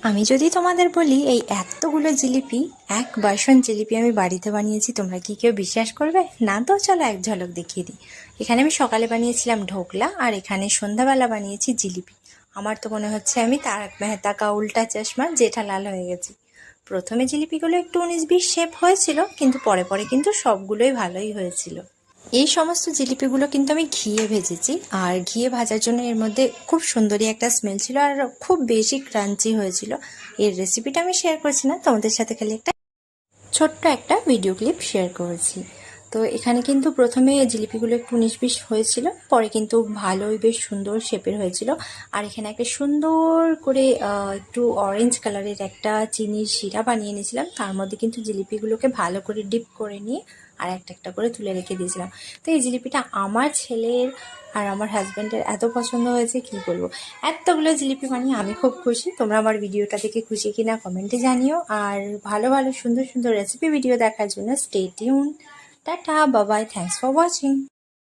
আমি যদি তোমাদের বলি এই এতগুলো জিলিপি, এক বাসন জিলিপি আমি বাড়িতে বানিয়েছি, তোমরা কি কেউ বিশ্বাস করবে? না তো চলো এক ঝলক দেখিয়ে দিই। এখানে আমি সকালে বানিয়েছিলাম ঢোকলা, আর এখানে সন্ধ্যাবেলা বানিয়েছি জিলিপি। আমার তো মনে হচ্ছে আমি তারক মেহতা কা উল্টা চশমা জেঠালাল হয়ে গেছি। প্রথমে জিলিপিগুলো একটু 19-20 শেপ হয়েছিল, কিন্তু পরে পরে কিন্তু সবগুলোই ভালোই হয়েছিল। এই সমস্ত জিলিপিগুলো কিন্তু আমি ঘিয়ে ভেজেছি, আর ঘিয়ে ভাজার জন্য এর মধ্যে খুব সুন্দরই একটা স্মেল ছিল, আর খুব বেশি ক্রাঞ্চি হয়েছিল। এর রেসিপিটা আমি শেয়ার করছি না তোমাদের সাথে, খালি একটা ছোট্ট একটা ভিডিও ক্লিপ শেয়ার করেছি। তো এখানে কিন্তু প্রথমে জিলিপিগুলো একটু 19-20 হয়েছিল, পরে কিন্তু ভালোই বেশ সুন্দর শেপের হয়েছিল। আর এখানে একটা সুন্দর করে একটু অরেঞ্জ কালারের একটা চিনির শিরা বানিয়ে নিয়েছিলাম, তার মধ্যে কিন্তু জিলিপিগুলোকে ভালো করে ডিপ করে নিয়ে আর একটা একটা করে তুলে রেখে দিয়েছিলাম। তো এই জিলিপিটা আমার ছেলের আর আমার হাজব্যান্ডের এত পছন্দ হয়েছে কি বলবো। এতগুলো জিলিপি বানিয়ে আমি খুব খুশি। তোমরা আমার ভিডিওটা দেখে খুশি কিনা কমেন্টে জানিও, আর ভালো ভালো সুন্দর সুন্দর রেসিপি ভিডিও দেখার জন্য স্টে টিউন। টাটা, বাবাই, থ্যাঙ্কস ফর ওয়াচিং।